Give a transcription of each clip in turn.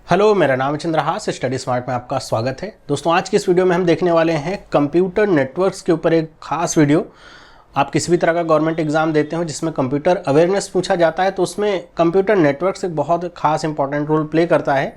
Hello, मेरा नाम है चंद्रहास। स्टडी स्मार्ट में आपका स्वागत है। दोस्तों, आज की इस वीडियो में हम देखने वाले हैं कंप्यूटर नेटवर्क्स के ऊपर एक खास वीडियो। आप किसी भी तरह का गवर्नमेंट एग्जाम देते हो जिसमें कंप्यूटर अवेयरनेस पूछा जाता है तो उसमें कंप्यूटर नेटवर्क्स एक बहुत खास इंपॉर्टेंट रोल प्ले करता है।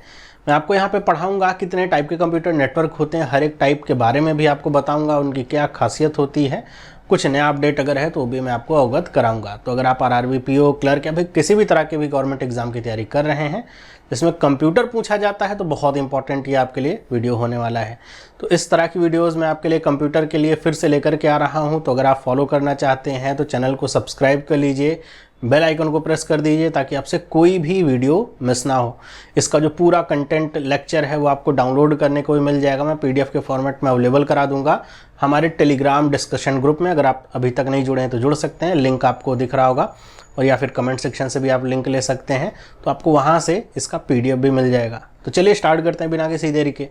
मैं आपको यहाँ पे पढ़ाऊँगा कितने टाइप के कंप्यूटर नेटवर्क होते हैं, हर एक टाइप के बारे में भी आपको बताऊँगा, उनकी क्या खासियत होती है। कुछ नया अपडेट अगर है तो वो भी मैं आपको अवगत कराऊंगा। तो अगर आप आरआरबी, पीओ, क्लर्क या फिर किसी भी तरह के भी गवर्नमेंट एग्जाम की तैयारी कर रहे हैं जिसमें कंप्यूटर पूछा जाता है तो बहुत इंपॉर्टेंट ये आपके लिए वीडियो होने वाला है। तो इस तरह की वीडियोस मैं आपके लिए कंप्यूटर के लिए फिर से लेकर के आ रहा हूं। तो अगर आप फॉलो करना चाहते हैं तो चैनल को सब्सक्राइब कर लीजिए, बेल आइकन को प्रेस कर दीजिए ताकि आपसे कोई भी वीडियो मिस ना हो। इसका जो पूरा कंटेंट लेक्चर है वो आपको डाउनलोड करने को भी मिल जाएगा। मैं पीडीएफ के फॉर्मेट में अवेलेबल करा दूंगा हमारे टेलीग्राम डिस्कशन ग्रुप में। अगर आप अभी तक नहीं जुड़े हैं तो जुड़ सकते हैं, लिंक आपको दिख रहा होगा, और या फिर कमेंट सेक्शन से भी आप लिंक ले सकते हैं, तो आपको वहाँ से इसका पीडीएफ भी मिल जाएगा। तो चलिए स्टार्ट करते हैं बिना किसी देरी के।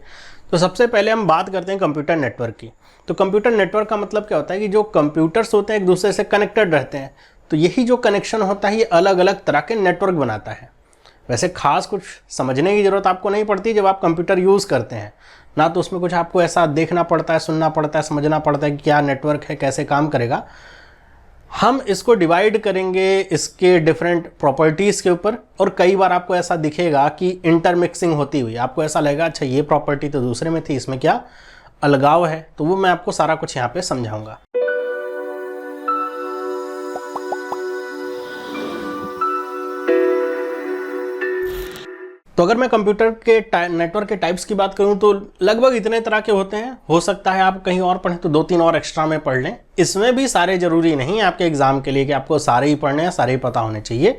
तो सबसे पहले हम बात करते हैं कंप्यूटर नेटवर्क की। तो कंप्यूटर नेटवर्क का मतलब क्या होता है कि जो कंप्यूटर्स होते हैं एक दूसरे से कनेक्टेड रहते हैं, तो यही जो कनेक्शन होता है ये अलग अलग तरह के नेटवर्क बनाता है। वैसे खास कुछ समझने की ज़रूरत आपको नहीं पड़ती जब आप कंप्यूटर यूज़ करते हैं, ना तो उसमें कुछ आपको ऐसा देखना पड़ता है, सुनना पड़ता है, समझना पड़ता है कि क्या नेटवर्क है, कैसे काम करेगा। हम इसको डिवाइड करेंगे इसके डिफरेंट प्रॉपर्टीज़ के ऊपर, और कई बार आपको ऐसा दिखेगा कि इंटरमिक्सिंग होती हुई आपको ऐसा लगेगा अच्छा ये प्रॉपर्टी तो दूसरे में थी, इसमें क्या अलगाव है। तो वो मैं आपको सारा कुछ यहाँ पे समझाऊंगा। तो अगर मैं कंप्यूटर के नेटवर्क के टाइप्स की बात करूं तो लगभग इतने तरह के होते हैं। हो सकता है आप कहीं और पढ़ें तो 2-3 और एक्स्ट्रा में पढ़ लें। इसमें भी सारे जरूरी नहीं है आपके एग्जाम के लिए कि आपको सारे ही पढ़ने हैं, सारे ही पता होने चाहिए,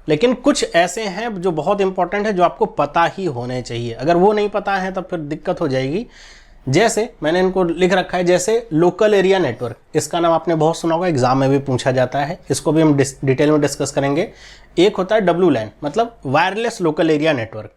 लेकिन कुछ ऐसे हैं जो बहुत इंपॉर्टेंट है जो आपको पता ही होने चाहिए। अगर वो नहीं पता है तो फिर दिक्कत हो जाएगी। जैसे मैंने इनको लिख रखा है, जैसे लोकल एरिया नेटवर्क, इसका नाम आपने बहुत सुना होगा, एग्जाम में भी पूछा जाता है। इसको भी हम डिटेल में डिस्कस करेंगे। एक होता है WLAN मतलब वायरलेस लोकल एरिया नेटवर्क,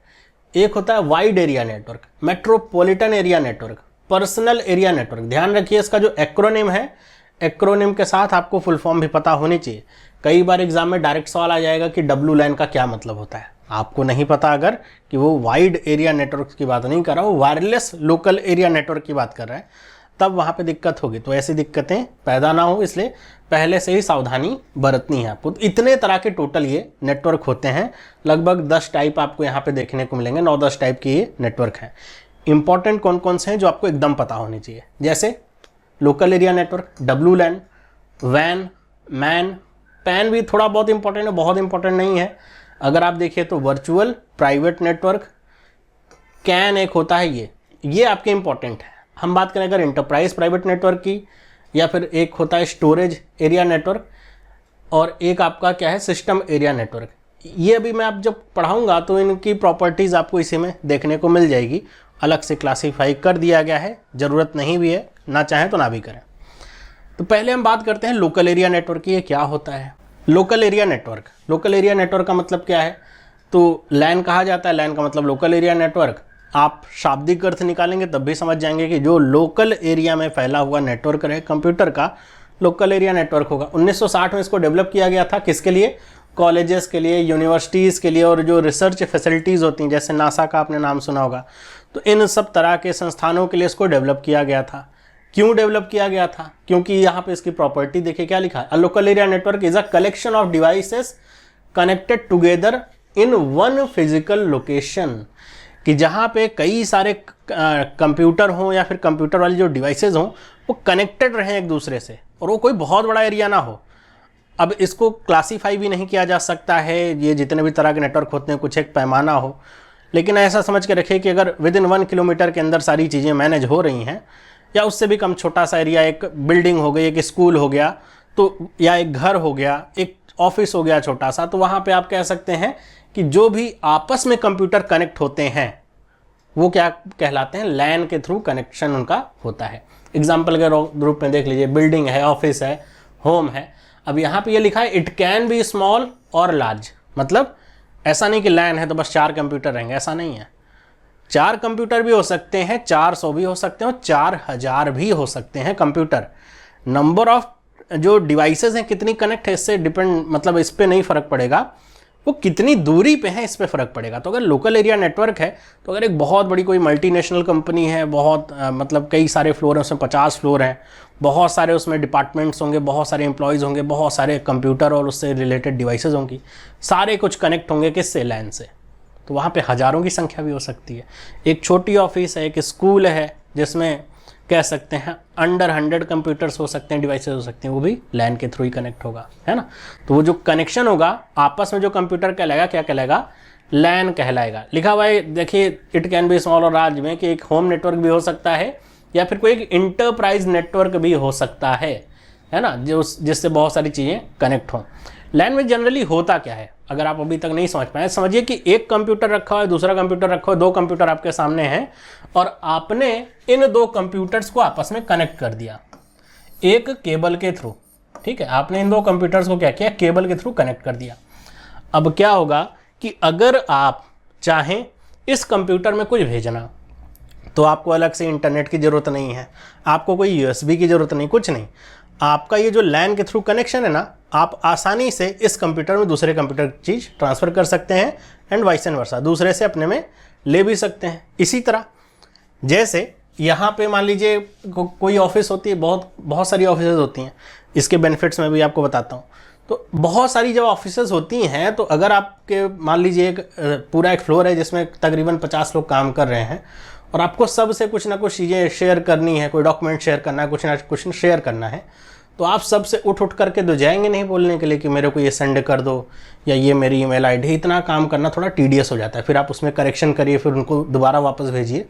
एक होता है wide area network, metropolitan area network, personal area network. ध्यान रखिए इसका जो एक्रोनिम है, एक्रोनिम के साथ आपको फुल फॉर्म भी पता होनी चाहिए। कई बार एग्जाम में डायरेक्ट सवाल आ जाएगा कि WLAN का क्या मतलब होता है, आपको नहीं पता अगर कि वो वाइड एरिया नेटवर्क की बात नहीं कर रहा, वो वायरलेस लोकल एरिया नेटवर्क की बात कर रहा है, तब वहाँ पे दिक्कत होगी। तो ऐसी दिक्कतें पैदा ना हो इसलिए पहले से ही सावधानी बरतनी है आपको। तो इतने तरह के टोटल ये नेटवर्क होते हैं। लगभग 10 टाइप आपको यहाँ पे देखने को मिलेंगे, 9-10 टाइप के ये नेटवर्क हैं। इंपॉर्टेंट कौन कौन से हैं जो आपको एकदम पता होने चाहिए, जैसे local area network, WLAN, WAN, MAN, PAN भी थोड़ा बहुत इंपॉर्टेंट है, बहुत इंपॉर्टेंट नहीं है। अगर आप देखिए तो वर्चुअल प्राइवेट नेटवर्क, CAN एक होता है, ये आपके इंपॉर्टेंट है। हम बात करें अगर इंटरप्राइज प्राइवेट नेटवर्क की, या फिर एक होता है स्टोरेज एरिया नेटवर्क, और एक आपका क्या है सिस्टम एरिया नेटवर्क। ये अभी मैं आप जब पढ़ाऊंगा तो इनकी प्रॉपर्टीज़ आपको इसी में देखने को मिल जाएगी। अलग से क्लासीफाई कर दिया गया है, ज़रूरत नहीं भी है, ना चाहें तो ना भी करें। तो पहले हम बात करते हैं लोकल एरिया नेटवर्क की। ये क्या होता है local area network? Local area network का मतलब क्या है? तो LAN कहा जाता है, LAN का मतलब लोकल एरिया नेटवर्क। आप शाब्दिक अर्थ निकालेंगे तब भी समझ जाएंगे कि जो लोकल एरिया में फैला हुआ नेटवर्क रहे कंप्यूटर का, लोकल एरिया नेटवर्क होगा। 1960 में इसको डेवलप किया गया था, किसके लिए? कॉलेजेस के लिए, यूनिवर्सिटीज़ के लिए, और जो रिसर्च फैसिलिटीज़ होती हैं जैसे नासा का आपने नाम सुना होगा, तो इन सब तरह के संस्थानों के लिए इसको डेवलप किया गया था। क्यों डेवलप किया गया था? क्योंकि यहाँ पे इसकी प्रॉपर्टी देखिए क्या लिखा है, a local area network is a collection of devices connected together in one physical location. कि जहाँ पे कई सारे कंप्यूटर हों या फिर कंप्यूटर वाली जो डिवाइसेस हों वो कनेक्टेड रहें एक दूसरे से, और वो कोई बहुत बड़ा एरिया ना हो। अब इसको क्लासीफाई भी नहीं किया जा सकता है, ये जितने भी तरह के नेटवर्क होते हैं कुछ एक पैमाना हो, लेकिन ऐसा समझ के रखिए कि अगर विद इन 1 किलोमीटर के अंदर सारी चीज़ें मैनेज हो रही हैं, या उससे भी कम छोटा सा एरिया, एक बिल्डिंग हो गई, एक स्कूल हो गया, तो या एक घर हो गया, एक ऑफिस हो गया छोटा सा, तो वहाँ पे आप कह सकते हैं कि जो भी आपस में कंप्यूटर कनेक्ट होते हैं वो क्या कहलाते हैं? LAN के थ्रू कनेक्शन उनका होता है। एग्जाम्पल के रूप में देख लीजिए, बिल्डिंग है, ऑफिस है, होम है। अब यहाँ पे ये लिखा है इट कैन बी स्मॉल और लार्ज, मतलब ऐसा नहीं कि LAN है तो बस 4 कंप्यूटर रहेंगे, ऐसा नहीं है। 4 कंप्यूटर भी हो सकते हैं, 400 भी हो सकते हैं, और 4000 भी हो सकते हैं कंप्यूटर। नंबर ऑफ जो डिवाइसेस हैं कितनी कनेक्ट है इससे डिपेंड, मतलब इस पर नहीं फर्क पड़ेगा। वो कितनी दूरी पे है इस पे फ़र्क पड़ेगा। तो अगर लोकल एरिया नेटवर्क है, तो अगर एक बहुत बड़ी कोई मल्टीनेशनल कंपनी है, बहुत मतलब कई सारे फ्लोर हैं, उसमें 50 फ्लोर हैं, बहुत सारे उसमें डिपार्टमेंट्स होंगे, बहुत सारे एम्प्लॉयज़ होंगे, बहुत सारे कंप्यूटर और उससे रिलेटेड डिवाइसेज होंगी, सारे कुछ कनेक्ट होंगे किससे, लैन से। तो वहाँ पे हज़ारों की संख्या भी हो सकती है। एक छोटी ऑफिस है, एक स्कूल है, जिसमें कह सकते हैं अंडर 100 कंप्यूटर्स हो सकते हैं, डिवाइसेस हो सकते हैं, वो भी लैन के थ्रू ही कनेक्ट होगा, है ना। तो वो जो कनेक्शन होगा आपस में, जो कंप्यूटर कहलाएगा, क्या कहलाएगा, लैन कहलाएगा। लिखा हुआ है देखिए, इट कैन बी स्मॉल, और राज्य में कि एक होम नेटवर्क भी हो सकता है या फिर कोई एक इंटरप्राइज नेटवर्क भी हो सकता है ना, जो जिससे बहुत सारी चीज़ें कनेक्ट हों। लैन में जनरली होता क्या है, अगर आप अभी तक नहीं समझ पाए, समझिए कि एक कंप्यूटर रखा हुआ है, दूसरा कंप्यूटर रखा हुआ है, 2 कंप्यूटर आपके सामने हैं और आपने इन 2 कंप्यूटर्स को आपस में कनेक्ट कर दिया एक केबल के थ्रू। ठीक है, आपने इन 2 कंप्यूटर्स को क्या किया, केबल के थ्रू कनेक्ट कर दिया। अब क्या होगा कि अगर आप चाहें इस कंप्यूटर में कुछ भेजना, तो आपको अलग से इंटरनेट की ज़रूरत नहीं है, आपको कोई USB की ज़रूरत नहीं, कुछ नहीं। आपका ये जो लैन के थ्रू कनेक्शन है ना, आप आसानी से इस कंप्यूटर में दूसरे कंप्यूटर की चीज़ ट्रांसफ़र कर सकते हैं एंड वाइस एंड वर्सा, दूसरे से अपने में ले भी सकते हैं। इसी तरह जैसे यहाँ पे मान लीजिए कोई ऑफिस होती है, बहुत सारी ऑफिस होती हैं, इसके बेनिफिट्स मैं भी आपको बताता हूँ। तो बहुत सारी जब ऑफिसेज होती हैं, तो अगर आपके मान लीजिए पूरा एक फ्लोर है जिसमें तकरीबन 50 लोग काम कर रहे हैं और आपको सबसे कुछ ना कुछ चीज़ें शेयर करनी है, कोई डॉक्यूमेंट शेयर करना है, कुछ ना कुछ शेयर करना है, तो आप सबसे उठ करके तो जाएंगे नहीं बोलने के लिए कि मेरे को ये सेंड कर दो या ये मेरी ईमेल आईडी। इतना काम करना थोड़ा टीडियस हो जाता है, फिर आप उसमें करेक्शन करिए, फिर उनको दोबारा वापस भेजिए।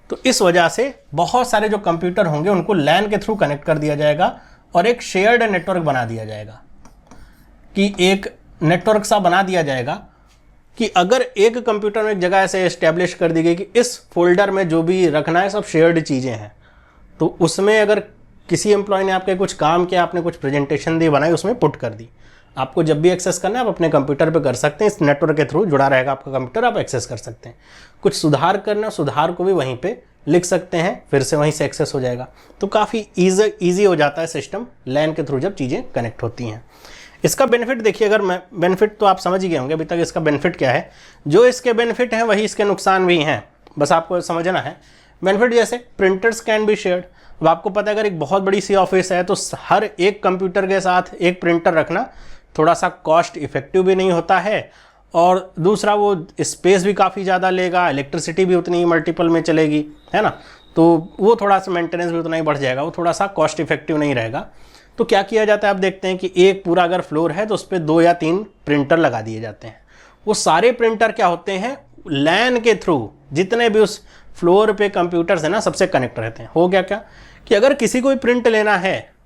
तो इस वजह से बहुत सारे जो कंप्यूटर होंगे उनको लैन के थ्रू कनेक्ट कर दिया जाएगा और एक शेयर्ड नेटवर्क बना दिया जाएगा, कि एक नेटवर्क सा बना दिया जाएगा कि अगर एक कंप्यूटर में एक जगह ऐसे एस्टेब्लिश कर दी गई कि इस फोल्डर में जो भी रखना है सब शेयर्ड चीज़ें हैं, तो उसमें अगर किसी एम्प्लॉय ने आपके कुछ काम किया, आपने कुछ प्रेजेंटेशन दी बनाई, उसमें पुट कर दी, आपको जब भी एक्सेस करना है आप अपने कंप्यूटर पे कर सकते हैं, इस नेटवर्क के थ्रू जुड़ा रहेगा आपका कंप्यूटर, आप एक्सेस कर सकते हैं। कुछ सुधार करना, सुधार को भी वहीं पे लिख सकते हैं, फिर से वहीं से एक्सेस हो जाएगा। तो काफ़ी ईजी हो जाता है सिस्टम लैन के थ्रू जब चीज़ें कनेक्ट होती हैं। इसका बेनिफिट देखिए, अगर मैं बेनिफिट तो आप समझ ही गए होंगे अभी तक इसका बेनिफिट क्या है। जो इसके बेनिफिट हैं वही इसके नुकसान भी हैं, बस आपको समझना है। बेनिफिट जैसे प्रिंटर्स कैन बी शेयर्ड। अब आपको पता है अगर एक बहुत बड़ी सी ऑफिस है तो हर एक कंप्यूटर के साथ एक प्रिंटर रखना थोड़ा सा कॉस्ट इफेक्टिव भी नहीं होता है, और दूसरा वो स्पेस भी काफ़ी ज़्यादा लेगा, इलेक्ट्रिसिटी भी उतनी ही मल्टीपल में चलेगी, है ना। तो वो थोड़ा सा मेंटेनेंस भी उतना ही बढ़ जाएगा, वो थोड़ा सा कॉस्ट इफेक्टिव नहीं रहेगा। तो क्या किया जाता है, आप देखते हैं कि एक पूरा अगर फ्लोर है तो उस पर 2 या 3 प्रिंटर लगा दिए जाते हैं। वो सारे प्रिंटर क्या होते हैं, लैन के थ्रू जितने भी उस फ्लोर पे कंप्यूटर्स हैं ना, सबसे कनेक्ट रहते हैं। हो गया क्या कि अगर किसी को भी प्रिंट लेना है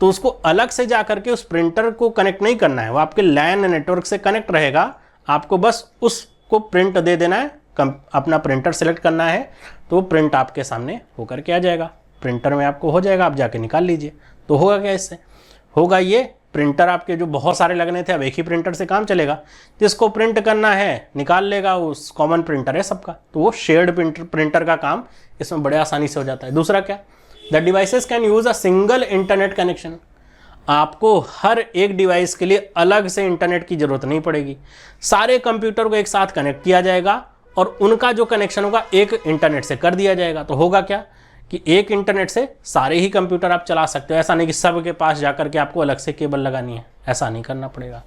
तो उसको अलग से जा करके उस प्रिंटर को कनेक्ट नहीं करना है, वो आपके लैन नेटवर्क से कनेक्ट रहेगा। आपको बस उसको प्रिंट दे देना है, अपना प्रिंटर सेलेक्ट करना है, तो वो प्रिंट आपके सामने होकर के आ जाएगा, प्रिंटर में आपको हो जाएगा, आप जाके निकाल लीजिए। तो होगा क्या इससे, होगा ये प्रिंटर आपके जो बहुत सारे लगने थे अब एक ही प्रिंटर से काम चलेगा, जिसको प्रिंट करना है निकाल लेगा, उस कॉमन प्रिंटर है सबका, तो वो शेयर्ड प्रिंटर का काम इसमें बड़े आसानी से हो जाता है। दूसरा क्या, the devices can use a single internet connection. आपको हर एक डिवाइस के लिए अलग से इंटरनेट की जरूरत नहीं पड़ेगी, सारे कंप्यूटर को एक साथ कनेक्ट किया जाएगा और उनका जो कनेक्शन होगा एक इंटरनेट से कर दिया जाएगा। तो होगा क्या कि एक इंटरनेट से सारे ही कंप्यूटर आप चला सकते हो, ऐसा नहीं कि सबके पास जाकर के आपको अलग से केबल लगानी है, ऐसा नहीं करना पड़ेगा।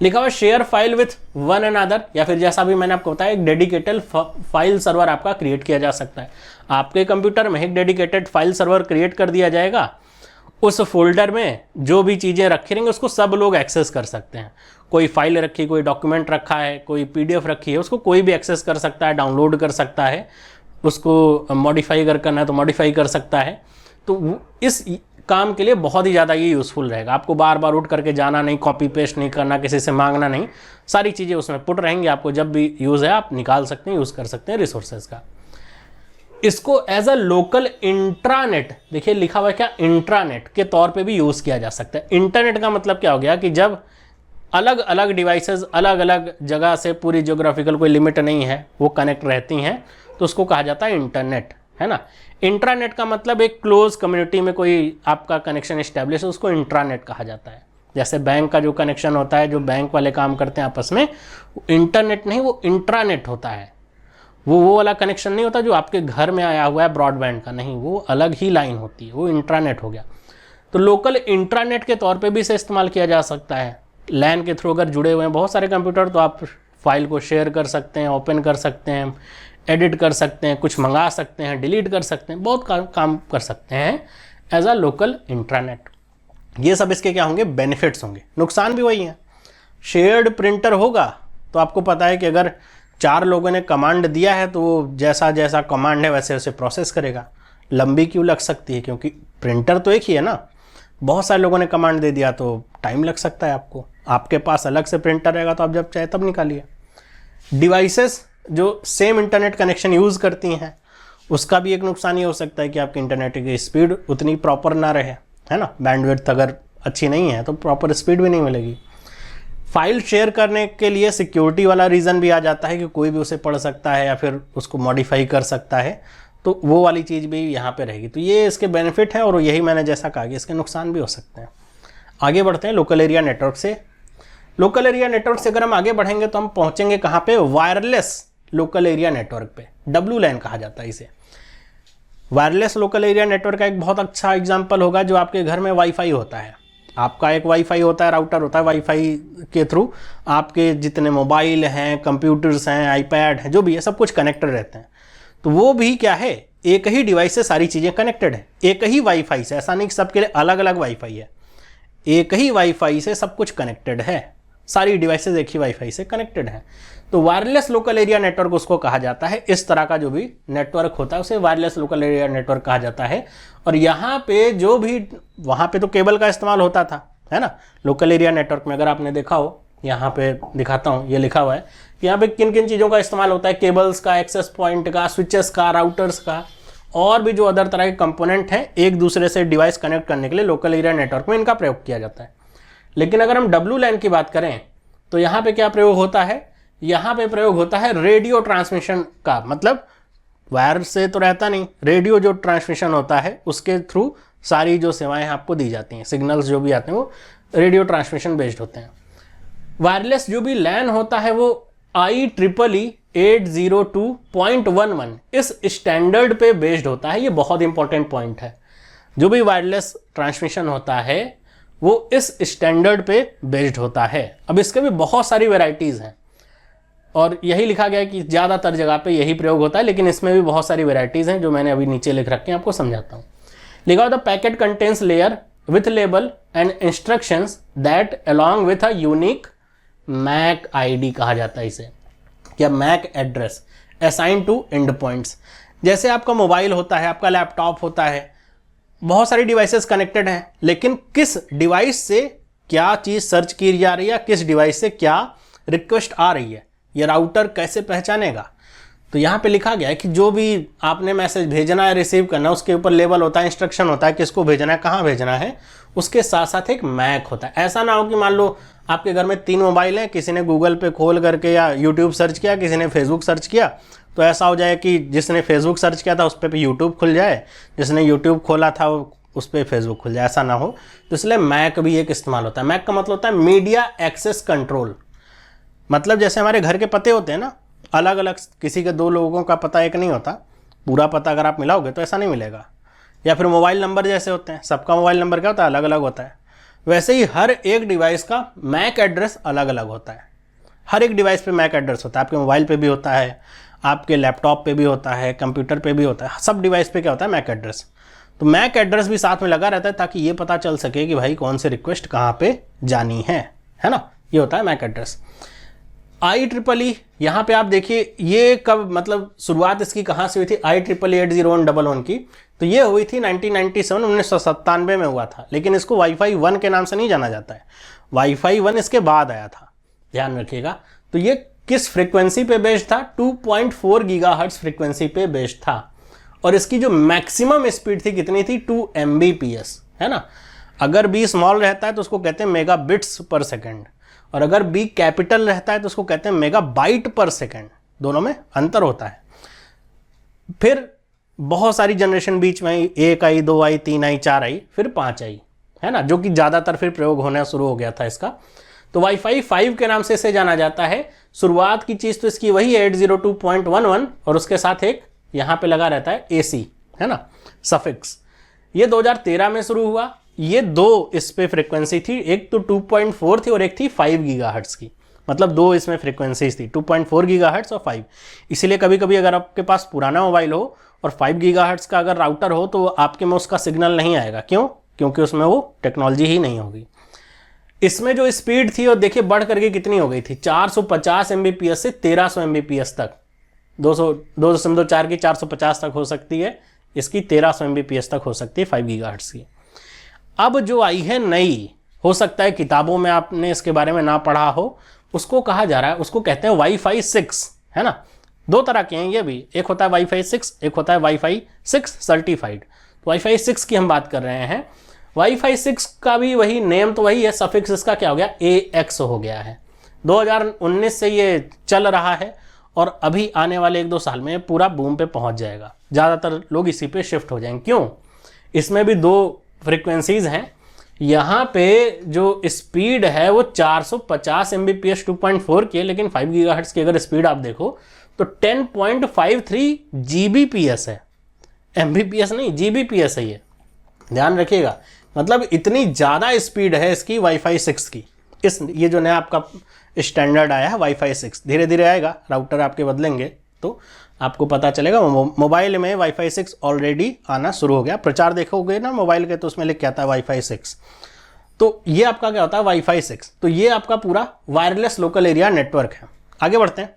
लिखा हुआ share file with one and other, या फिर जैसा भी मैंने आपको बताया एक डेडिकेटेड फाइल सर्वर आपका क्रिएट किया जा सकता है। आपके कंप्यूटर में एक डेडिकेटेड फाइल सर्वर क्रिएट कर दिया जाएगा, उस फोल्डर में जो भी चीज़ें रखी रहेंगी उसको सब लोग एक्सेस कर सकते हैं। कोई फाइल रखी, कोई डॉक्यूमेंट रखा है, कोई PDF रखी है, उसको कोई भी एक्सेस कर सकता है, डाउनलोड कर सकता है, उसको मॉडिफाई अगर करना है तो मॉडिफाई कर सकता है। तो इस काम के लिए बहुत ही ज़्यादा ये यूज़फुल रहेगा। आपको बार बार उठ करके जाना नहीं, कॉपी पेस्ट नहीं करना, किसी से मांगना नहीं, सारी चीज़ें उसमें पुट रहेंगी। आपको जब भी यूज़ है आप निकाल सकते हैं, यूज़ कर सकते हैं रिसोर्सेज का। इसको एज अ लोकल इंट्रानेट, देखिए लिखा हुआ है क्या, इंट्रानेट के तौर पे भी यूज़ किया जा सकता है। इंटरनेट का मतलब क्या हो गया कि जब अलग अलग डिवाइसेस अलग अलग जगह से, पूरी ज्योग्राफिकल कोई लिमिट नहीं है, वो कनेक्ट रहती हैं, तो उसको कहा जाता है इंटरनेट, है ना। इंट्रानेट का मतलब एक क्लोज कम्युनिटी में कोई आपका कनेक्शन इस्टेब्लिश है, उसको इंट्रानेट कहा जाता है। जैसे बैंक का जो कनेक्शन होता है, जो बैंक वाले काम करते हैं आपस में, इंटरनेट नहीं, वो इंट्रानेट होता है। वो वाला कनेक्शन नहीं होता जो आपके घर में आया हुआ है ब्रॉडबैंड का, नहीं, वो अलग ही लाइन होती है, वो इंट्रानेट हो गया। तो लोकल इंट्रानेट के तौर पे भी इसे इस्तेमाल किया जा सकता है। लैन के थ्रू अगर जुड़े हुए हैं बहुत सारे कंप्यूटर, तो आप फाइल को शेयर कर सकते हैं, ओपन कर सकते हैं, एडिट कर सकते हैं, कुछ मंगा सकते हैं, डिलीट कर सकते हैं, बहुत काम कर सकते हैं एज अ लोकल इंट्रानेट। ये सब इसके क्या होंगे, बेनिफिट्स होंगे। नुकसान भी वही है। शेयर्ड प्रिंटर होगा तो आपको पता है कि अगर 4 लोगों ने कमांड दिया है तो वो जैसा जैसा कमांड है वैसे वैसे प्रोसेस करेगा। लंबी क्यों लग सकती है, क्योंकि प्रिंटर तो एक ही है ना, बहुत सारे लोगों ने कमांड दे दिया तो टाइम लग सकता है आपको। आपके पास अलग से प्रिंटर रहेगा तो आप जब चाहे तब निकालिए। डिवाइसेस जो सेम इंटरनेट कनेक्शन यूज़ करती हैं, उसका भी एक नुकसान ये हो सकता है कि आपकी इंटरनेट की स्पीड उतनी प्रॉपर ना रहे, है ना। बैंडविड्थ अगर अच्छी नहीं है तो प्रॉपर स्पीड भी नहीं मिलेगी। फाइल शेयर करने के लिए सिक्योरिटी वाला रीज़न भी आ जाता है कि कोई भी उसे पढ़ सकता है या फिर उसको मॉडिफाई कर सकता है, तो वो वाली चीज़ भी यहाँ पे रहेगी। तो ये इसके बेनिफिट है, और यही मैंने जैसा कहा कि इसके नुकसान भी हो सकते हैं। आगे बढ़ते हैं लोकल एरिया नेटवर्क से। लोकल एरिया नेटवर्क से अगर हम आगे बढ़ेंगे तो हम पहुँचेंगे कहाँ पे, वायरलेस लोकल एरिया नेटवर्क पे। WLAN कहा जाता है इसे। वायरलेस लोकल एरिया नेटवर्क का एक बहुत अच्छा एग्जाम्पल होगा जो आपके घर में वाईफाई होता है। आपका एक वाईफाई होता है, राउटर होता है, वाईफाई के थ्रू आपके जितने मोबाइल हैं, कंप्यूटर्स हैं, आईपैड हैं, जो भी है, सब कुछ कनेक्टेड रहते हैं। तो वो भी क्या है, एक ही डिवाइस से सारी चीज़ें कनेक्टेड है, एक ही वाईफाई से। ऐसा नहीं कि सबके लिए अलग अलग वाईफाई है, एक ही वाईफाई से सब कुछ कनेक्टेड है, सारी डिवाइसेज एक ही वाईफाई से कनेक्टेड है। तो वायरलेस लोकल एरिया नेटवर्क उसको कहा जाता है। इस तरह का जो भी नेटवर्क होता है उसे वायरलेस लोकल एरिया नेटवर्क कहा जाता है। और यहाँ पे जो भी, वहाँ पे तो केबल का इस्तेमाल होता था, है ना। लोकल एरिया नेटवर्क में अगर आपने देखा हो, यहाँ पे दिखाता हूँ, ये लिखा हुआ है कि यहाँ पे किन किन चीज़ों का इस्तेमाल होता है, केबल्स का, एक्सेस पॉइंट का, स्विचेस का, राउटर्स का, और भी जो अदर तरह के कंपोनेंट हैं एक दूसरे से डिवाइस कनेक्ट करने के लिए लोकल एरिया नेटवर्क में इनका प्रयोग किया जाता है। लेकिन अगर हम WLAN की बात करें तो यहाँ पे क्या प्रयोग होता है, यहाँ पे प्रयोग होता है रेडियो ट्रांसमिशन का। मतलब वायर से तो रहता नहीं, रेडियो जो ट्रांसमिशन होता है उसके थ्रू सारी जो सेवाएं आपको दी जाती हैं, सिग्नल्स जो भी आते हैं वो रेडियो ट्रांसमिशन बेस्ड होते हैं। वायरलेस जो भी LAN होता है वो IEEE 802.11 इस स्टैंडर्ड पे बेस्ड होता है। ये बहुत इंपॉर्टेंट पॉइंट है। जो भी वायरलेस ट्रांसमिशन होता है वो इस स्टैंडर्ड पे बेस्ड होता है। अब इसके भी बहुत सारी वेराइटीज़ हैं और यही लिखा गया है कि ज़्यादातर जगह पे यही प्रयोग होता है, लेकिन इसमें भी बहुत सारी वेराइटीज़ हैं जो मैंने अभी नीचे लिख रखे हैं, आपको समझाता हूँ। लिखा हुआ the packet contains layer with label and instructions that along with a unique MAC ID कहा जाता है इसे, या MAC address assign to end points. जैसे आपका मोबाइल होता है, आपका लैपटॉप होता है, बहुत सारी डिवाइसेस कनेक्टेड हैं, लेकिन किस डिवाइस से क्या चीज़ सर्च की जा रही है, किस डिवाइस से क्या रिक्वेस्ट आ रही है, ये राउटर कैसे पहचानेगा। तो यहाँ पे लिखा गया है कि जो भी आपने मैसेज भेजना है, रिसीव करना है, उसके ऊपर लेबल होता है, इंस्ट्रक्शन होता है, किसको भेजना है, कहाँ भेजना है, उसके साथ साथ एक मैक होता है। ऐसा ना हो कि मान लो आपके घर में 3 मोबाइल हैं, किसी ने गूगल पे खोल करके या यूट्यूब सर्च किया, किसी ने फेसबुक सर्च किया, तो ऐसा हो जाए कि जिसने फेसबुक सर्च किया था उस पर यूट्यूब खुल जाए, जिसने यूट्यूब खोला था उस पर फेसबुक खुल जाए, ऐसा ना हो। तो इसलिए मैक भी एक इस्तेमाल होता है। मैक का मतलब होता है मीडिया एक्सेस कंट्रोल। मतलब जैसे हमारे घर के पते होते हैं ना, अलग अलग, किसी के 2 लोगों का पता एक नहीं होता, पूरा पता अगर आप मिलाओगे तो ऐसा नहीं मिलेगा। या फिर मोबाइल नंबर जैसे होते हैं, सबका मोबाइल नंबर क्या होता है, अलग अलग होता है। वैसे ही हर एक डिवाइस का मैक एड्रेस अलग अलग होता है। हर एक डिवाइस पे मैक एड्रेस होता है। आपके मोबाइल पे भी होता है, आपके लैपटॉप पे भी होता है, कंप्यूटर पे भी होता है, सब डिवाइस पे क्या होता है, मैक एड्रेस। तो मैक एड्रेस भी साथ में लगा रहता है ताकि ये पता चल सके कि भाई कौन से रिक्वेस्ट कहाँ पे जानी है ना। ये होता है मैक एड्रेस। IEEE, यहाँ पे आप देखिए ये कब, मतलब शुरुआत इसकी कहाँ से हुई थी, IEEE 80111 की। तो ये हुई थी 1997 में हुआ था, लेकिन इसको वाईफाई 1 के नाम से नहीं जाना जाता है। वाईफाई 1 इसके बाद आया था, ध्यान रखिएगा। तो ये किस फ्रीक्वेंसी पे बेस्ड था, 2.4 गीगाहर्ट्ज फ्रीक्वेंसी पे बेस्ड था। और इसकी जो मैक्सिमम स्पीड थी कितनी थी, 2 Mbps, है ना। अगर B स्मॉल रहता है तो उसको कहते हैं मेगाबिट्स पर सेकेंड, और अगर B कैपिटल रहता है तो उसको कहते हैं मेगाबाइट पर सेकेंड। दोनों में अंतर होता है। फिर बहुत सारी जनरेशन बीच में आई, 1 आई, 2 आई, 3 आई, 4 आई, फिर 5 आई, है ना, जो कि ज़्यादातर फिर प्रयोग होना शुरू हो गया था इसका। तो वाईफाई 5 के नाम से इसे जाना जाता है। शुरुआत की चीज़ तो इसकी वही है 802.11 और उसके साथ एक यहाँ पे लगा रहता है AC, है ना, सफिक्स। ये 2013 में शुरू हुआ। ये दो इस पे फ्रिक्वेंसी थी, एक तो 2.4 थी और एक थी 5 गीगाहर्ट्ज़ की, मतलब दो इसमें फ्रिक्वेंसीज थी, 2.4 गीगाहर्ट्ज़ और 5। इसीलिए कभी कभी अगर आपके पास पुराना मोबाइल हो और 5 गीगाहर्ट्ज़ का अगर राउटर हो तो आपके में उसका सिग्नल नहीं आएगा। क्यों? क्योंकि उसमें वो टेक्नोलॉजी ही नहीं होगी। इसमें जो स्पीड थी और देखिए बढ़ करके कितनी हो गई थी, 450 Mbps से 1300 Mbps तक, 2.4 की 450 तक हो सकती है, इसकी 1300 Mbps तक हो सकती है 5 गीगाहर्ट्ज़ की। अब जो आई है नई, हो सकता है किताबों में आपने इसके बारे में ना पढ़ा हो, उसको कहा जा रहा है, उसको कहते हैं वाईफाई 6, है ना। दो तरह के हैं ये भी, एक होता है वाईफाई 6, एक होता है वाईफाई 6 सर्टिफाइड। तो वाईफाई 6 की हम बात कर रहे हैं। वाईफाई 6 का भी वही नेम तो वही है, सफिक्स इसका क्या हो गया, AX हो गया है। 2019 से ये चल रहा है और अभी आने वाले 1-2 साल में पूरा बूम पे पहुंच जाएगा, ज़्यादातर लोग इसी पे शिफ्ट हो जाएंगे। क्यों? इसमें भी दो फ्रिक्वेंसीज हैं। यहाँ पे जो स्पीड है वो 450 Mbps 2.4 की है, लेकिन 5 गीगाहर्ट्ज़ की अगर स्पीड आप देखो तो 10.53 Gbps है, Mbps नहीं, Gbps है, ये ध्यान रखिएगा। मतलब इतनी ज़्यादा स्पीड है इसकी वाईफाई 6 की। ये जो नया आपका स्टैंडर्ड आया है वाईफाई 6, धीरे धीरे आएगा, राउटर आपके बदलेंगे तो आपको पता चलेगा। मोबाइल में वाईफाई 6 ऑलरेडी आना शुरू हो गया। प्रचार देखोगे ना मोबाइल के तो उसमें लिख के आता है वाईफाई 6। तो ये आपका क्या होता है वाईफाई 6। तो ये आपका पूरा वायरलेस लोकल एरिया नेटवर्क है। आगे बढ़ते हैं,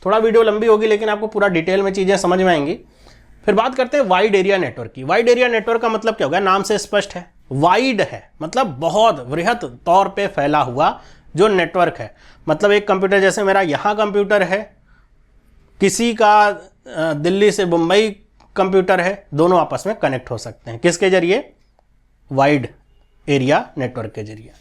थोड़ा वीडियो लंबी होगी लेकिन आपको पूरा डिटेल में चीज़ें समझ में आएंगी। फिर बात करते हैं वाइड एरिया नेटवर्क की। वाइड एरिया नेटवर्क का मतलब क्या होगा, नाम से स्पष्ट है, वाइड है मतलब बहुत वृहत तौर पे फैला हुआ जो नेटवर्क है। मतलब एक कंप्यूटर, जैसे मेरा यहाँ कंप्यूटर है, किसी का दिल्ली से मुंबई कंप्यूटर है, दोनों आपस में कनेक्ट हो सकते हैं। किसके जरिए? वाइड एरिया नेटवर्क के जरिए।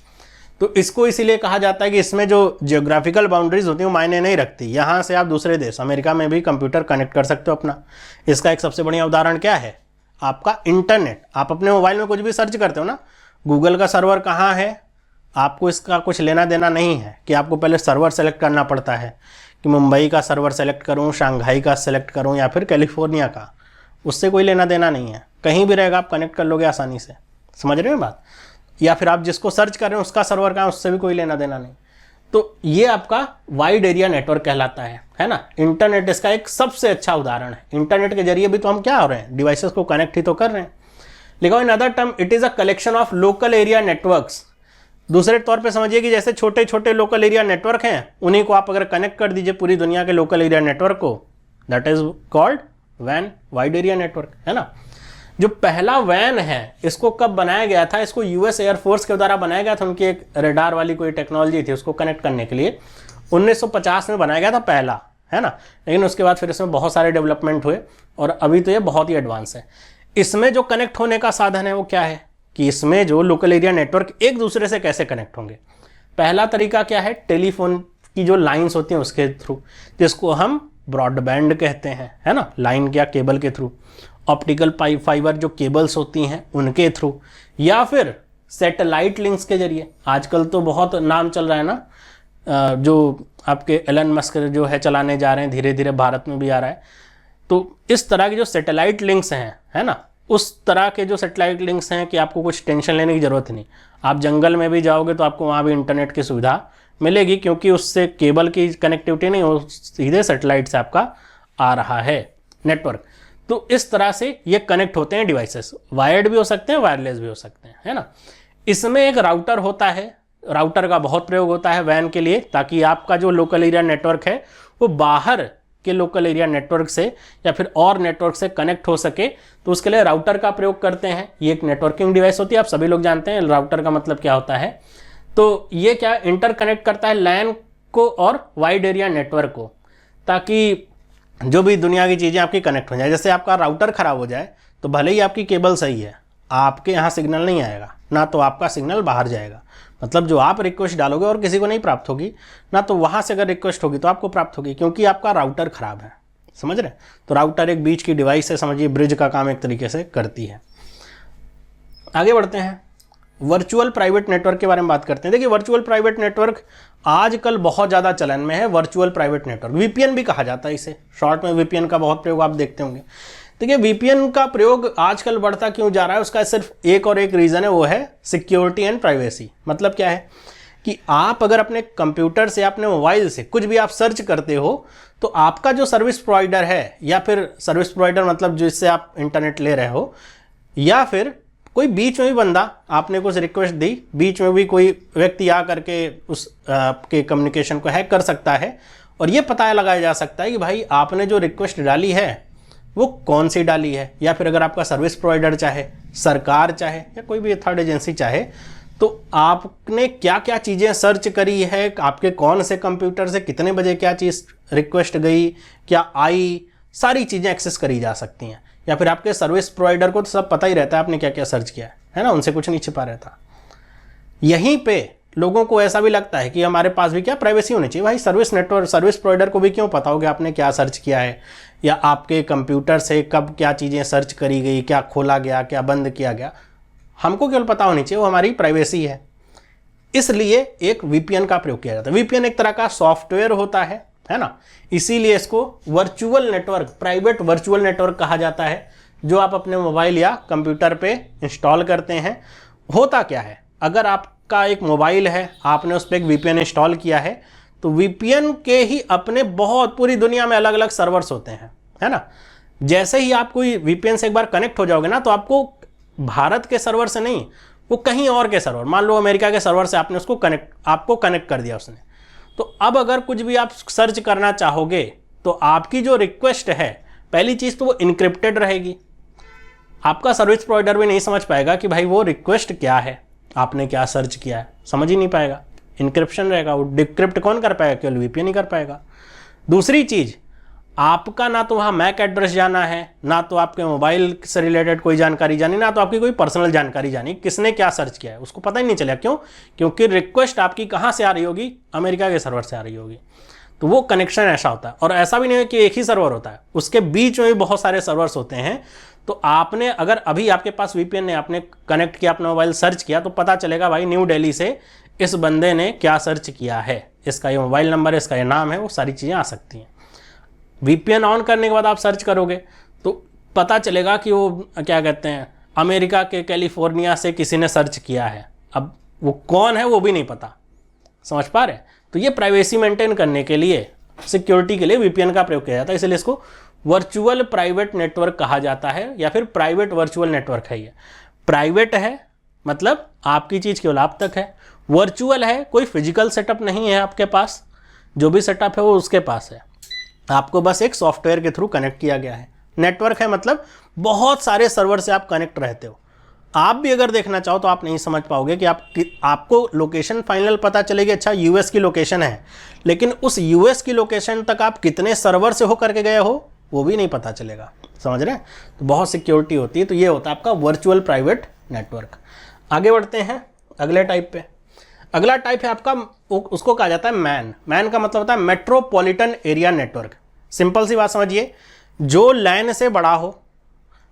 तो इसको इसीलिए कहा जाता है कि इसमें जो जियोग्राफिकल बाउंड्रीज होती हैं वो मायने नहीं रखती। यहाँ से आप दूसरे देश अमेरिका में भी कंप्यूटर कनेक्ट कर सकते हो अपना। इसका एक सबसे बढ़िया उदाहरण क्या है, आपका इंटरनेट। आप अपने मोबाइल में कुछ भी सर्च करते हो ना, गूगल का सर्वर कहाँ है, आपको इसका कुछ लेना देना नहीं है कि आपको पहले सर्वर सेलेक्ट करना पड़ता है कि मुंबई का सर्वर सेलेक्ट करूं, शंघाई का सेलेक्ट करूं या फिर कैलिफोर्निया का। उससे कोई लेना देना नहीं है, कहीं भी रहेगा आप कनेक्ट कर लोगे आसानी से। समझ रहे हो बात? या फिर आप जिसको सर्च कर रहे हैं उसका सर्वर कहाँ, उससे भी कोई लेना देना नहीं। तो ये आपका वाइड एरिया नेटवर्क कहलाता है ना। इंटरनेट इसका एक सबसे अच्छा उदाहरण है। इंटरनेट के जरिए भी तो हम क्या हो रहे हैं, डिवाइसेस को कनेक्ट ही तो कर रहे हैं। लिखो in other term it is a collection of local area networks. दूसरे तौर पे समझिए कि जैसे छोटे छोटे लोकल एरिया नेटवर्क हैं, उन्हीं को आप अगर कनेक्ट कर दीजिए पूरी दुनिया के लोकल एरिया नेटवर्क को, दैट इज कॉल्ड वैन, वाइड एरिया नेटवर्क, है ना। जो पहला वैन है इसको कब बनाया गया था, इसको यूएस एयरफोर्स के द्वारा बनाया गया था। उनकी एक रेडार वाली कोई टेक्नोलॉजी थी, उसको कनेक्ट करने के लिए 1950 में बनाया गया था पहला, है ना। लेकिन उसके बाद फिर इसमें बहुत सारे डेवलपमेंट हुए और अभी तो ये बहुत ही एडवांस है। इसमें जो कनेक्ट होने का साधन है वो क्या है कि इसमें जो लोकल एरिया नेटवर्क एक दूसरे से कैसे कनेक्ट होंगे। पहला तरीका क्या है, टेलीफोन की जो लाइंस होती हैं उसके थ्रू, जिसको हम ब्रॉडबैंड कहते हैं, है ना, लाइन या केबल के थ्रू। ऑप्टिकल फाइबर जो केबल्स होती हैं उनके थ्रू, या फिर सैटेलाइट लिंक्स के जरिए। आजकल तो बहुत नाम चल रहा है ना, जो आपके एलन मस्क जो है चलाने जा रहे हैं, धीरे धीरे भारत में भी आ रहा है। तो इस तरह के जो सैटेलाइट लिंक्स हैं, है ना, उस तरह के जो सैटेलाइट लिंक्स हैं कि आपको कुछ टेंशन लेने की ज़रूरत नहीं। आप जंगल में भी जाओगे तो आपको वहाँ भी इंटरनेट की सुविधा मिलेगी, क्योंकि उससे केबल की कनेक्टिविटी नहीं हो, सीधे सैटेलाइट से आपका आ रहा है नेटवर्क। तो इस तरह से ये कनेक्ट होते हैं डिवाइसेस। वायर्ड भी हो सकते हैं, वायरलेस भी हो सकते हैं, है ना। इसमें एक राउटर होता है, राउटर का बहुत प्रयोग होता है वैन के लिए, ताकि आपका जो लोकल एरिया नेटवर्क है वो बाहर के लोकल एरिया नेटवर्क से या फिर और नेटवर्क से कनेक्ट हो सके। तो उसके लिए राउटर का प्रयोग करते हैं। ये एक नेटवर्किंग डिवाइस होती है, आप सभी लोग जानते हैं राउटर का मतलब क्या होता है। तो ये क्या इंटरकनेक्ट करता है लैन को और वाइड एरिया नेटवर्क को, ताकि जो भी दुनिया की चीज़ें आपकी कनेक्ट हो जाए। जैसे आपका राउटर ख़राब हो जाए तो भले ही आपकी केबल सही है, आपके यहाँ सिग्नल नहीं आएगा ना, तो आपका सिग्नल बाहर जाएगा। मतलब जो आप रिक्वेस्ट डालोगे और किसी को नहीं प्राप्त होगी ना, तो वहाँ से अगर रिक्वेस्ट होगी तो आपको प्राप्त होगी, क्योंकि आपका राउटर ख़राब है। समझ रहे? तो राउटर एक बीच की डिवाइस है, समझिए ब्रिज का काम एक तरीके से करती है। आगे बढ़ते हैं। वर्चुअल प्राइवेट नेटवर्क के बारे में बात करते हैं। देखिए वर्चुअल प्राइवेट नेटवर्क आजकल बहुत ज़्यादा चलन में है। वर्चुअल प्राइवेट नेटवर्क, वीपीएन भी कहा जाता है इसे, शॉर्ट में वीपीएन का बहुत प्रयोग आप देखते होंगे। देखिए वीपीएन का प्रयोग आजकल बढ़ता क्यों जा रहा है, उसका सिर्फ एक और एक रीज़न है, वो है सिक्योरिटी एंड प्राइवेसी। मतलब क्या है कि आप अगर अपने कंप्यूटर से, अपने मोबाइल से कुछ भी आप सर्च करते हो, तो आपका जो सर्विस प्रोवाइडर है, या फिर सर्विस प्रोवाइडर मतलब जिससे आप इंटरनेट ले रहे हो, या फिर कोई बीच में भी बंदा, आपने कुछ रिक्वेस्ट दी, बीच में भी कोई व्यक्ति आ करके उस आपके कम्युनिकेशन को हैक कर सकता है, और ये पता लगाया जा सकता है कि भाई आपने जो रिक्वेस्ट डाली है वो कौन सी डाली है। या फिर अगर आपका सर्विस प्रोवाइडर चाहे, सरकार चाहे, या कोई भी थर्ड एजेंसी चाहे, तो आपने क्या क्या चीज़ें सर्च करी है, आपके कौन से कंप्यूटर से कितने बजे क्या चीज़ रिक्वेस्ट गई, क्या आई, सारी चीज़ें एक्सेस करी जा सकती हैं। या फिर आपके सर्विस प्रोवाइडर को तो सब पता ही रहता है आपने क्या क्या सर्च किया है ना, उनसे कुछ नहीं छिपा रहता। यहीं पे लोगों को ऐसा भी लगता है कि हमारे पास भी क्या प्राइवेसी होनी चाहिए। भाई सर्विस नेटवर्क, सर्विस प्रोवाइडर को भी क्यों पता होगा आपने क्या सर्च किया है, या आपके कंप्यूटर से कब क्या चीज़ें सर्च करी गई, क्या खोला गया, क्या बंद किया गया, हमको केवल पता होनी चाहिए, वो हमारी प्राइवेसी है। इसलिए एक वीपीएन का प्रयोग किया जाता है। वीपीएन एक तरह का सॉफ्टवेयर होता है ना, इसीलिए इसको virtual network, private virtual network कहा जाता है, जो आप अपने मोबाइल या कंप्यूटर पे इंस्टॉल करते हैं। होता क्या है, अगर आपका एक मोबाइल है, आपने उस पर एक वीपीएन इंस्टॉल किया है, तो वीपीएन के ही अपने बहुत पूरी दुनिया में अलग अलग सर्वर्स होते हैं, है ना। जैसे ही आप कोई वीपीएन से एक बार कनेक्ट हो जाओगे ना, तो आपको भारत के सर्वर से नहीं, वो कहीं और के सर्वर, मान लो अमेरिका के सर्वर से आपने उसको आपको कनेक्ट कर दिया उसने, तो अब अगर कुछ भी आप सर्च करना चाहोगे, तो आपकी जो रिक्वेस्ट है, पहली चीज़ तो वो इनक्रिप्टेड रहेगी। आपका सर्विस प्रोवाइडर भी नहीं समझ पाएगा कि भाई वो रिक्वेस्ट क्या है, आपने क्या सर्च किया है, समझ ही नहीं पाएगा, इनक्रिप्शन रहेगा। वो डिक्रिप्ट कौन कर पाएगा, केवल वीपीएन ही कर पाएगा। दूसरी चीज़, आपका ना तो वहाँ मैक एड्रेस जाना है, ना तो आपके मोबाइल से रिलेटेड कोई जानकारी जानी, ना तो आपकी कोई पर्सनल जानकारी जानी, किसने क्या सर्च किया है उसको पता ही नहीं चलेगा। क्यों? क्योंकि रिक्वेस्ट आपकी कहाँ से आ रही होगी, अमेरिका के सर्वर से आ रही होगी। तो वो कनेक्शन ऐसा होता है। और ऐसा भी नहीं है कि एक ही सर्वर होता है, उसके बीच में भी बहुत सारे सर्वर्स होते हैं। तो आपने अगर अभी आपके पास वीपीएन ने आपने कनेक्ट किया, अपना मोबाइल सर्च किया, तो पता चलेगा भाई न्यू दिल्ली से इस बंदे ने क्या सर्च किया है, इसका ये मोबाइल नंबर है, इसका ये नाम है, वो सारी चीज़ें आ सकती हैं। वीपीएन ऑन करने के बाद आप सर्च करोगे तो पता चलेगा कि वो क्या कहते हैं, अमेरिका के कैलिफोर्निया से किसी ने सर्च किया है। अब वो कौन है वो भी नहीं पता, समझ पा रहे हैं। तो ये प्राइवेसी मेंटेन करने के लिए, सिक्योरिटी के लिए वीपीएन का प्रयोग किया जाता है, इसलिए इसको वर्चुअल प्राइवेट नेटवर्क कहा जाता है, या फिर प्राइवेट वर्चुअल नेटवर्क है। ये प्राइवेट है मतलब आपकी चीज़ केवल आप तक है, वर्चुअल है कोई फिजिकल सेटअप नहीं है आपके पास, जो भी सेटअप है वो उसके पास है, आपको बस एक सॉफ्टवेयर के थ्रू कनेक्ट किया गया है। नेटवर्क है मतलब बहुत सारे सर्वर से आप कनेक्ट रहते हो। आप भी अगर देखना चाहो तो आप नहीं समझ पाओगे कि आपको लोकेशन फाइनल पता चलेगी, अच्छा यूएस की लोकेशन है, लेकिन उस यूएस की लोकेशन तक आप कितने सर्वर से होकर के गए हो वो भी नहीं पता चलेगा, समझ रहे हैं। तो बहुत सिक्योरिटी होती है। तो ये होता है आपका वर्चुअल प्राइवेट नेटवर्क। आगे बढ़ते हैं अगले टाइप पे। अगला टाइप है आपका, उसको कहा जाता है मैन। मैन का मतलब होता है मेट्रोपॉलिटन एरिया नेटवर्क। सिंपल सी बात समझिए, जो लैन से बड़ा हो,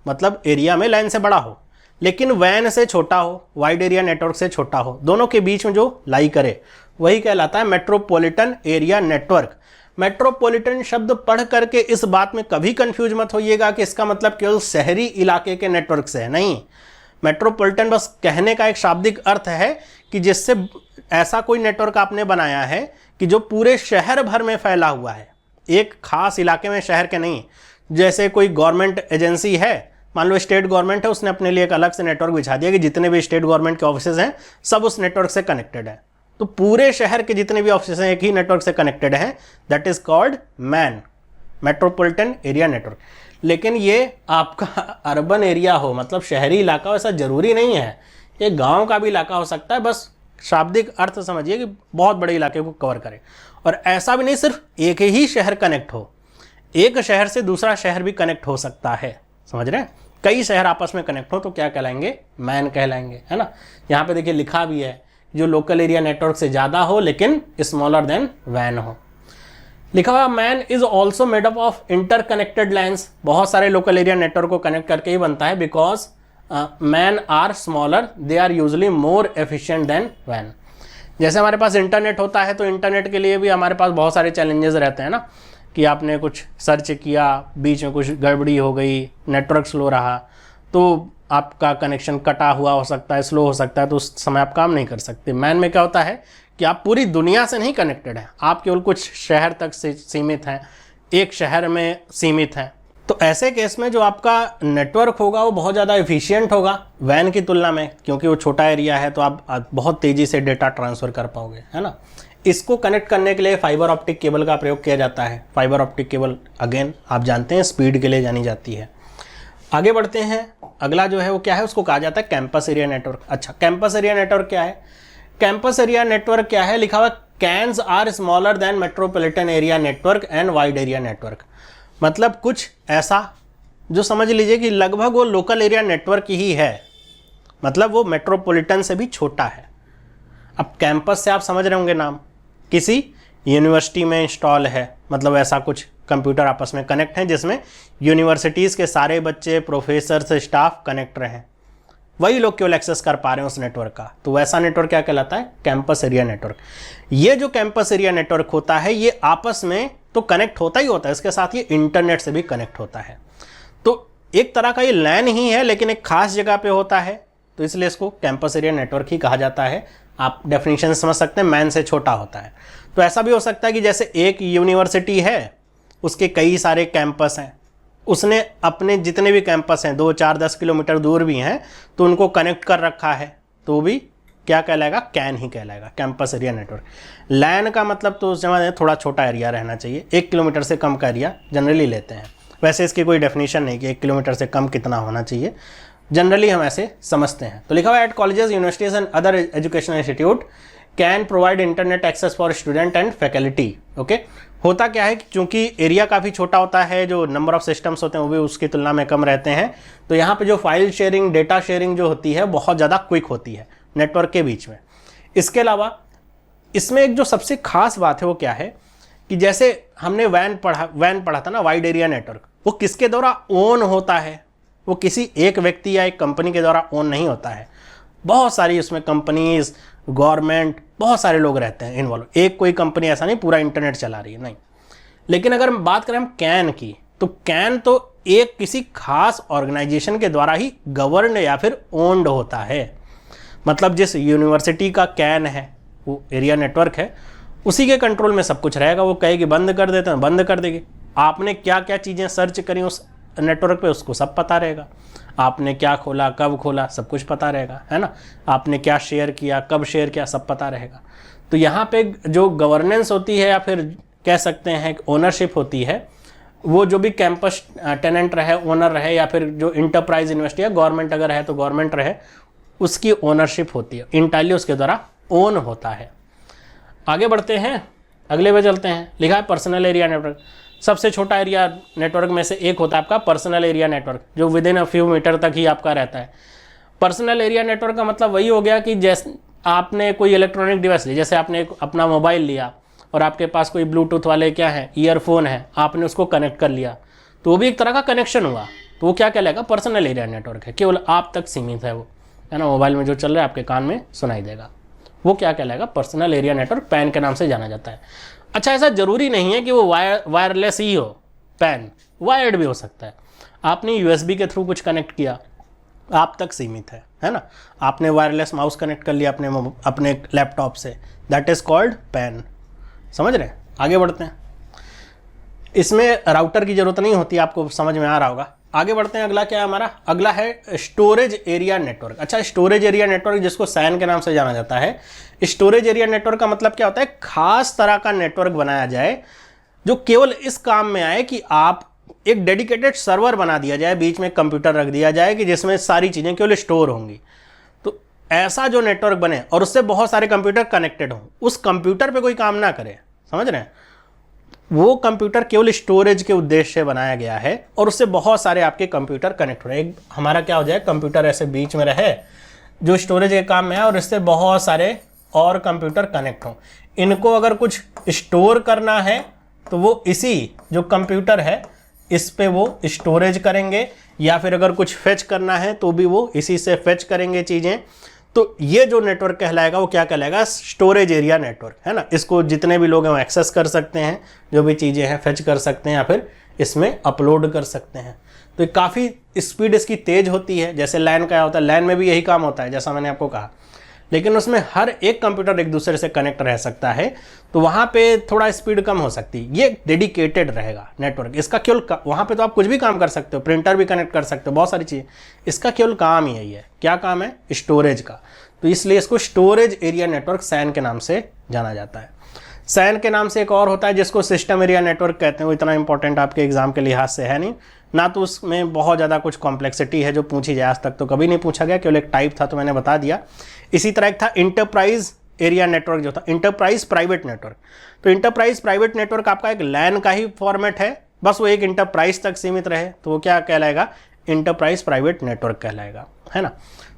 मतलब एरिया में लैन से बड़ा हो, लेकिन वैन से छोटा हो, वाइड एरिया नेटवर्क से छोटा हो, दोनों के बीच में जो लाई करे, वही कहलाता है मेट्रोपॉलिटन एरिया नेटवर्क। मेट्रोपॉलिटन शब्द पढ़ करके इस बात में कभी कंफ्यूज मत होइएगा कि इसका मतलब केवल शहरी इलाके के नेटवर्क से है, नहीं। मेट्रोपॉलिटन बस कहने का एक शाब्दिक अर्थ है कि जिससे ऐसा कोई नेटवर्क आपने बनाया है कि जो पूरे शहर भर में फैला हुआ है, एक खास इलाके में, शहर के नहीं। जैसे कोई गवर्नमेंट एजेंसी है, मान लो स्टेट गवर्नमेंट है, उसने अपने लिए एक अलग से नेटवर्क बिछा दिया कि जितने भी स्टेट गवर्नमेंट के ऑफिसेज हैं सब उस नेटवर्क से कनेक्टेड है। तो पूरे शहर के जितने भी ऑफिस हैं एक ही नेटवर्क से कनेक्टेड हैं, that is called man, metropolitan area network. लेकिन ये आपका अर्बन एरिया हो, मतलब शहरी इलाका हो, ऐसा जरूरी नहीं है। ये गांव का भी इलाका हो सकता है, बस शाब्दिक अर्थ समझिए कि बहुत बड़े इलाके को कवर करे। और ऐसा भी नहीं सिर्फ एक ही शहर कनेक्ट हो, एक शहर से दूसरा शहर भी कनेक्ट हो सकता है, समझ रहे हैं। कई शहर आपस में कनेक्ट हो तो क्या कहलाएंगे, मैन कहलाएंगे, है ना। यहाँ पे देखिए लिखा भी है, जो लोकल एरिया नेटवर्क से ज़्यादा हो लेकिन स्मॉलर देन वैन हो। लिखा हुआ MAN is also made up of interconnected lines. बहुत सारे लोकल एरिया नेटवर्क को कनेक्ट करके ही बनता है, because MAN are smaller, they are usually more efficient than वैन। जैसे हमारे पास इंटरनेट होता है तो इंटरनेट के लिए भी हमारे पास बहुत सारे चैलेंजेस रहते हैं ना, कि आपने कुछ सर्च किया, बीच में कुछ गड़बड़ी हो गई, नेटवर्क स्लो रहा, तो आपका कनेक्शन कटा हुआ हो सकता है, स्लो हो सकता है, तो उस समय आप काम नहीं कर सकते। मैन में क्या होता है कि आप पूरी दुनिया से नहीं कनेक्टेड हैं, आप केवल कुछ शहर तक से सीमित हैं, एक शहर में सीमित हैं। तो ऐसे केस में जो आपका नेटवर्क होगा वो बहुत ज़्यादा एफिशिएंट होगा वैन की तुलना में, क्योंकि वो छोटा एरिया है तो आप बहुत तेज़ी से डेटा ट्रांसफ़र कर पाओगे, है ना। इसको कनेक्ट करने के लिए फाइबर ऑप्टिक केबल का प्रयोग किया जाता है। फाइबर ऑप्टिक केबल अगेन आप जानते हैं स्पीड के लिए जानी जाती है। आगे बढ़ते हैं, अगला जो है वो क्या है, उसको कहा जाता है कैंपस एरिया नेटवर्क। अच्छा, कैंपस एरिया नेटवर्क क्या है? कैंपस एरिया नेटवर्क क्या है, लिखा हुआ CANs are smaller than metropolitan area network and wide area network. मतलब कुछ ऐसा जो समझ लीजिए कि लगभग वो लोकल एरिया नेटवर्क ही है, मतलब वो मेट्रोपॉलिटन से भी छोटा है। अब कैंपस से आप समझ रहे होंगे नाम, किसी यूनिवर्सिटी में इंस्टॉल है, मतलब ऐसा कुछ कंप्यूटर आपस में कनेक्ट हैं जिसमें यूनिवर्सिटीज़ के सारे बच्चे, प्रोफेसर से स्टाफ कनेक्ट रहे, वही लोग केवल एक्सेस कर पा रहे हैं उस नेटवर्क का, तो वैसा नेटवर्क क्या कहलाता है? Campus area network. ये जो कैंपस एरिया नेटवर्क होता है ये आपस में तो कनेक्ट होता ही होता है, इसके साथ ये इंटरनेट से भी कनेक्ट होता है। तो एक तरह का ये लैन ही है, लेकिन एक खास जगह पे होता है, तो इसलिए इसको कैंपस एरिया नेटवर्क ही कहा जाता है। आप डेफिनेशन समझ सकते हैं, मैन से छोटा होता है। तो ऐसा भी हो सकता है कि जैसे एक यूनिवर्सिटी है, उसके कई सारे कैंपस हैं, उसने अपने जितने भी कैंपस हैं 2, 4, 10 किलोमीटर दूर भी हैं, तो उनको कनेक्ट कर रखा है, तो भी क्या कहलाएगा? कैन ही कहलाएगा, कैंपस एरिया नेटवर्क। लैन का मतलब तो समझ थोड़ा छोटा एरिया रहना चाहिए, 1 किलोमीटर से कम का एरिया जनरली लेते हैं। वैसे इसकी कोई डेफिनेशन नहीं कि 1 किलोमीटर से कम कितना होना चाहिए, जनरली हम ऐसे समझते हैं। तो लिखा हुआ है at colleges, universities and other educational institute can provide internet access for student and faculty. Okay, होता क्या है कि चूंकि एरिया काफ़ी छोटा होता है, जो नंबर ऑफ सिस्टम्स होते हैं वो भी उसकी तुलना में कम रहते हैं, तो यहाँ पे जो फाइल शेयरिंग, डेटा शेयरिंग जो होती है बहुत ज़्यादा क्विक होती है नेटवर्क के बीच में। इसके अलावा इसमें एक जो सबसे खास बात है वो क्या है कि जैसे हमने वैन पढ़ा था ना, वाइड एरिया नेटवर्क, वो किसके द्वारा ओन होता है? वो किसी एक व्यक्ति या एक कंपनी के द्वारा ओन नहीं होता है, बहुत सारी उसमें कंपनीज, गवर्नमेंट, बहुत सारे लोग रहते हैं इन्वॉल्व। एक कोई कंपनी ऐसा नहीं पूरा इंटरनेट चला रही है, नहीं। लेकिन अगर हम बात करें हम कैन की, तो कैन तो एक किसी खास ऑर्गेनाइजेशन के द्वारा ही गवर्न या फिर ओन्ड होता है। मतलब जिस यूनिवर्सिटी का कैन है, वो एरिया नेटवर्क है, उसी के कंट्रोल में सब कुछ रहेगा। वो कहेगी बंद कर देते हैं, बंद कर देगी। आपने क्या क्या चीज़ें सर्च करी उस नेटवर्क पे, उसको सब पता रहेगा। आपने क्या खोला, कब खोला, सब कुछ पता रहेगा, है ना। आपने क्या शेयर किया, कब शेयर किया, सब पता रहेगा। तो यहाँ पे जो गवर्नेंस होती है, या फिर कह सकते हैं ओनरशिप होती है, वो जो भी कैंपस टेनेंट रहे, ओनर रहे, या फिर जो इंटरप्राइज यूनिवर्सिटी है, गवर्नमेंट अगर है तो गवर्नमेंट रहे, उसकी ओनरशिप होती है, इंटायरली उसके द्वारा ओन होता है। आगे बढ़ते हैं, अगले पे चलते हैं। लिखा है पर्सनल एरिया नेटवर्क। सबसे छोटा एरिया नेटवर्क में से एक होता है आपका पर्सनल एरिया नेटवर्क, जो within a few metre तक ही आपका रहता है। पर्सनल एरिया नेटवर्क का मतलब वही हो गया कि जैसे आपने कोई इलेक्ट्रॉनिक डिवाइस लिया, जैसे आपने अपना मोबाइल लिया और आपके पास कोई ब्लूटूथ वाले क्या है, ईयरफोन है, आपने उसको कनेक्ट कर लिया, तो वो भी एक तरह का कनेक्शन हुआ, तो वो क्या कहलाएगा? पर्सनल एरिया नेटवर्क है, केवल आप तक सीमित है वो, है ना। मोबाइल में जो चल रहा है आपके कान में सुनाई देगा, वो क्या कहलाएगा? पर्सनल एरिया नेटवर्क, पैन के नाम से जाना जाता है। अच्छा, ऐसा जरूरी नहीं है कि वो वायरलेस ही हो, पैन वायर्ड भी हो सकता है। आपने यूएसबी के थ्रू कुछ कनेक्ट किया, आप तक सीमित है ना। आपने वायरलेस माउस कनेक्ट कर लिया अपने लैपटॉप से, दैट इज कॉल्ड पैन। समझ रहे हैं? आगे बढ़ते हैं। इसमें राउटर की जरूरत नहीं होती, आपको समझ में आ रहा होगा। आगे बढ़ते हैं, अगला क्या है हमारा? अगला है स्टोरेज एरिया नेटवर्क। अच्छा, स्टोरेज एरिया नेटवर्क जिसको सैन के नाम से जाना जाता है, स्टोरेज एरिया नेटवर्क का मतलब क्या होता है? खास तरह का नेटवर्क बनाया जाए जो केवल इस काम में आए कि आप एक डेडिकेटेड सर्वर बना दिया जाए, बीच में कंप्यूटर रख दिया जाए कि जिसमें सारी चीज़ें केवल स्टोर होंगी। तो ऐसा जो नेटवर्क बने और उससे बहुत सारे कंप्यूटर कनेक्टेड हों, उस कंप्यूटर पे कोई काम ना करे, समझ रहे हैं? वो कंप्यूटर केवल स्टोरेज के उद्देश्य से बनाया गया है और उससे बहुत सारे आपके कंप्यूटर कनेक्ट हो रहे हैं। हमारा क्या हो जाए, कंप्यूटर ऐसे बीच में रहे जो स्टोरेज के काम में है और इससे बहुत सारे और कंप्यूटर कनेक्ट हों। इनको अगर कुछ स्टोर करना है तो वो इसी जो कंप्यूटर है इस पे वो स्टोरेज करेंगे, या फिर अगर कुछ फेच करना है तो भी वो इसी से फेच करेंगे चीज़ें। तो ये जो नेटवर्क कहलाएगा वो क्या कहलाएगा, स्टोरेज एरिया नेटवर्क, है ना। इसको जितने भी लोग हैं वो एक्सेस कर सकते हैं, जो भी चीज़ें हैं फेच कर सकते हैं या फिर इसमें अपलोड कर सकते हैं। तो ये काफ़ी स्पीड इसकी तेज होती है। जैसे लैन का होता है, लैन में भी यही काम होता है जैसा मैंने आपको कहा, लेकिन उसमें हर एक कंप्यूटर एक दूसरे से कनेक्ट रह सकता है, तो वहाँ पे थोड़ा स्पीड कम हो सकती है। ये डेडिकेटेड रहेगा नेटवर्क, इसका केवल वहाँ पे तो आप कुछ भी काम कर सकते हो, प्रिंटर भी कनेक्ट कर सकते हो, बहुत सारी चीज़ें। इसका केवल काम ही यही है। क्या काम है, स्टोरेज का। तो इसलिए इसको स्टोरेज एरिया नेटवर्क सैन के नाम से जाना जाता है। सैन के नाम से एक और होता है जिसको सिस्टम एरिया नेटवर्क कहते हैं। वो इतना इंपॉर्टेंट आपके एग्जाम के लिहाज से है नहीं, ना तो उसमें बहुत ज़्यादा कुछ कॉम्प्लेक्सिटी है जो पूछी जाए, आज तक तो कभी नहीं पूछा गया, केवल एक टाइप था तो मैंने बता दिया। इसी तरह एक था इंटरप्राइज एरिया नेटवर्क, जो था इंटरप्राइज प्राइवेट नेटवर्क। तो इंटरप्राइज प्राइवेट नेटवर्क आपका एक लैन का ही फॉर्मेट है, बस वो एक इंटरप्राइज तक सीमित रहे, तो वो क्या कहलाएगा, इंटरप्राइज प्राइवेट नेटवर्क कहलाएगा, है ना।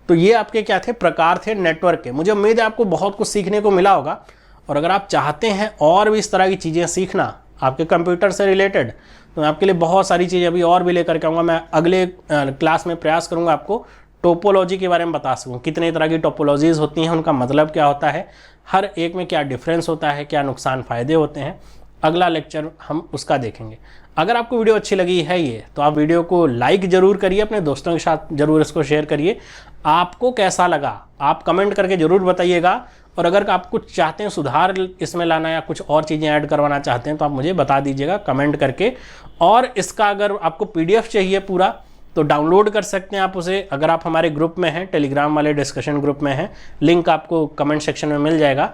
तो ये आपके क्या थे, प्रकार थे नेटवर्क के। मुझे उम्मीद है आपको बहुत कुछ सीखने को मिला होगा, और अगर आप चाहते हैं और भी इस तरह की चीज़ें सीखना आपके कंप्यूटर से रिलेटेड, तो मैं आपके लिए बहुत सारी चीज़ें अभी और भी लेकर के आऊँगा। मैं अगले क्लास में प्रयास करूँगा आपको टोपोलॉजी के बारे में बता सकूँ, कितने तरह की टोपोलॉजीज़ होती हैं, उनका मतलब क्या होता है, हर एक में क्या डिफरेंस होता है, क्या नुकसान फ़ायदे होते हैं। अगला लेक्चर हम उसका देखेंगे। अगर आपको वीडियो अच्छी लगी है ये, तो आप वीडियो को लाइक ज़रूर करिए, अपने दोस्तों के साथ ज़रूर इसको शेयर करिए। आपको कैसा लगा आप कमेंट करके ज़रूर बताइएगा, और अगर आप कुछ चाहते हैं सुधार इसमें लाना या कुछ और चीज़ें ऐड करवाना चाहते हैं तो आप मुझे बता दीजिएगा कमेंट करके। और इसका अगर आपको PDF चाहिए पूरा, तो डाउनलोड कर सकते हैं आप उसे, अगर आप हमारे ग्रुप में हैं, टेलीग्राम वाले डिस्कशन ग्रुप में हैं, लिंक आपको कमेंट सेक्शन में मिल जाएगा।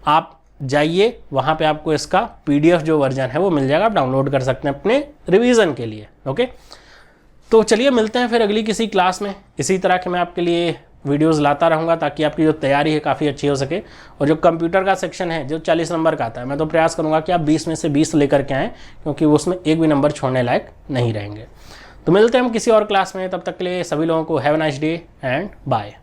आप जाइए, वहाँ पे आपको इसका PDF जो वर्जन है वो मिल जाएगा, आप डाउनलोड कर सकते हैं अपने रिवीजन के लिए। ओके, तो चलिए मिलते हैं फिर अगली किसी क्लास में। इसी तरह के मैं आपके लिए वीडियोस लाता रहूँगा ताकि आपकी जो तैयारी है काफ़ी अच्छी हो सके। और जो कंप्यूटर का सेक्शन है जो 40 नंबर का आता है, मैं तो प्रयास करूँगा कि आप 20 में से 20 लेकर के आएँ, क्योंकि उसमें एक भी नंबर छोड़ने लायक नहीं रहेंगे। तो मिलते हैं हम किसी और क्लास में, तब तक के लिए सभी लोगों को have a nice day and bye.